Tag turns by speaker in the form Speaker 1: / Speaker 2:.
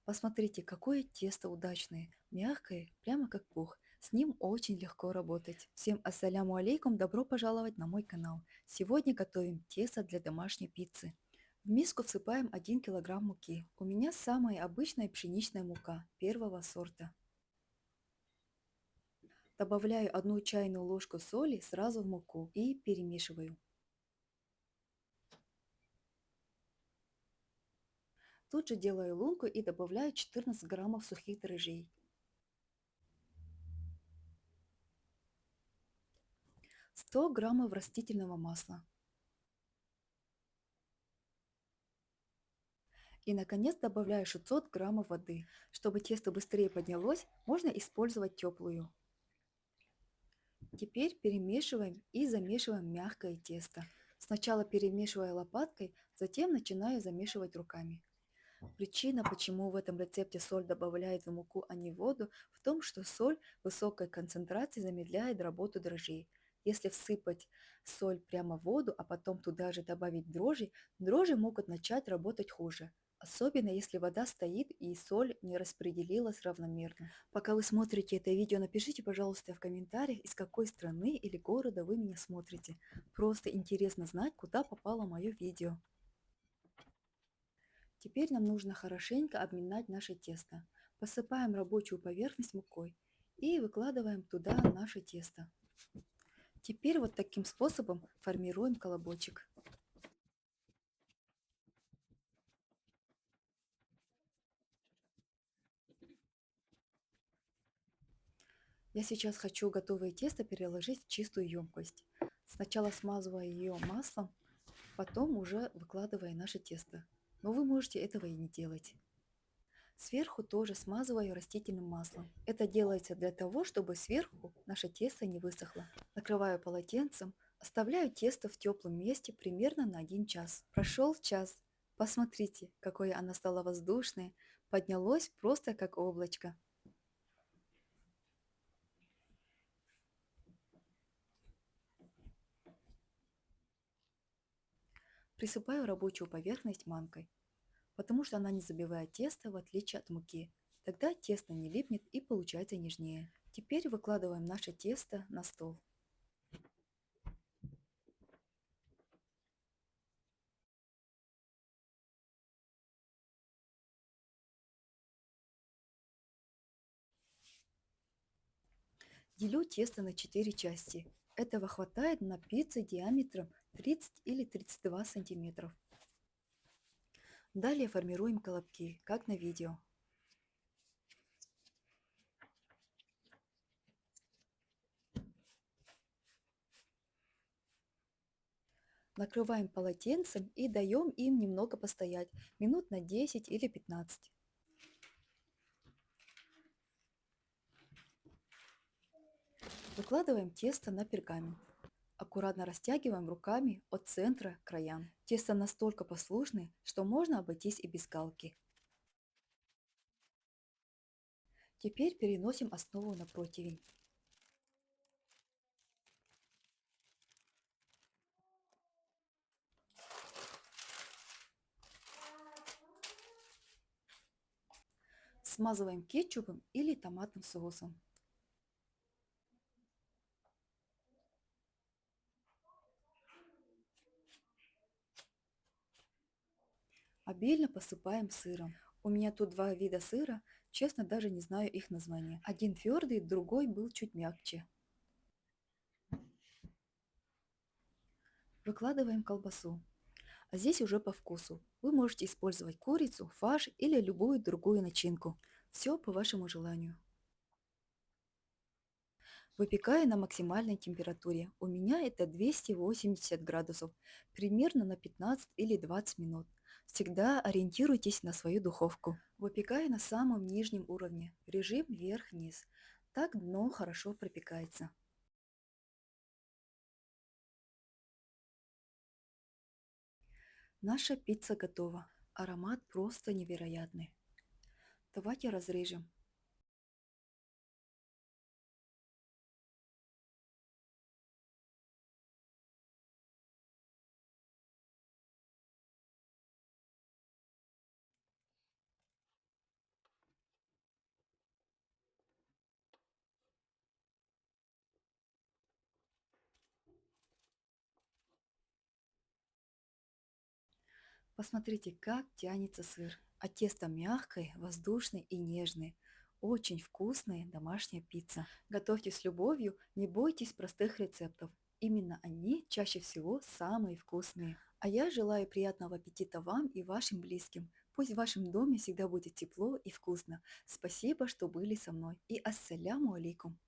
Speaker 1: Посмотрите, какое тесто удачное, мягкое, прямо как пух. С ним очень легко работать. Всем ассаляму алейкум, добро пожаловать на мой канал. Сегодня готовим тесто для домашней пиццы. В миску всыпаем 1 килограмм муки. У меня самая обычная пшеничная мука первого сорта. Добавляю 1 чайную ложку соли сразу в муку и перемешиваю. Тут же делаю лунку и добавляю 14 граммов сухих дрожжей. 100 граммов растительного масла. И, наконец, добавляю 600 граммов воды. Чтобы тесто быстрее поднялось, можно использовать теплую. Теперь перемешиваем и замешиваем мягкое тесто. Сначала перемешиваю лопаткой, затем начинаю замешивать руками. Причина, почему в этом рецепте соль добавляют в муку, а не в воду, в том, что соль высокой концентрации замедляет работу дрожжей. Если всыпать соль прямо в воду, а потом туда же добавить дрожжи, дрожжи могут начать работать хуже. Особенно если вода стоит и соль не распределилась равномерно. Пока вы смотрите это видео, напишите, пожалуйста, в комментариях, из какой страны или города вы меня смотрите. Просто интересно знать, куда попало мое видео. Теперь нам нужно хорошенько обминать наше тесто. Посыпаем рабочую поверхность мукой и выкладываем туда наше тесто. Теперь вот таким способом формируем колобочек. Я сейчас хочу готовое тесто переложить в чистую емкость. Сначала смазывая ее маслом, потом уже выкладывая наше тесто. Но вы можете этого и не делать. Сверху тоже смазываю растительным маслом. Это делается для того, чтобы сверху наше тесто не высохло. Накрываю полотенцем, оставляю тесто в теплом месте примерно на 1 час. Прошел час. Посмотрите, какое оно стало воздушное, поднялось просто как облачко. Присыпаю рабочую поверхность манкой, потому что она не забивает тесто в отличие от муки. Тогда тесто не липнет и получается нежнее. Теперь выкладываем наше тесто на стол. Делю тесто на 4 части. Этого хватает на пиццу диаметром 30 или 32 сантиметров. Далее формируем колобки, как на видео. Накрываем полотенцем и даем им немного постоять, минут на 10 или 15. Выкладываем тесто на пергамент. Аккуратно растягиваем руками от центра к краям. Тесто настолько послушное, что можно обойтись и без галки. Теперь переносим основу на противень. Смазываем кетчупом или томатным соусом. Обильно посыпаем сыром. У меня тут два вида сыра, честно, даже не знаю их названия. Один твердый, другой был чуть мягче. Выкладываем колбасу. А здесь уже по вкусу. Вы можете использовать курицу, фарш или любую другую начинку. Все по вашему желанию. Выпекаю на максимальной температуре. У меня это 280 градусов, примерно на 15 или 20 минут. Всегда ориентируйтесь на свою духовку. Выпекаю на самом нижнем уровне, режим вверх-вниз. Так дно хорошо пропекается. Наша пицца готова. Аромат просто невероятный. Давайте разрежем. Посмотрите, как тянется сыр. А тесто мягкое, воздушное и нежное. Очень вкусная домашняя пицца. Готовьте с любовью, не бойтесь простых рецептов. Именно они чаще всего самые вкусные. А я желаю приятного аппетита вам и вашим близким. Пусть в вашем доме всегда будет тепло и вкусно. Спасибо, что были со мной. И ассаляму алейкум.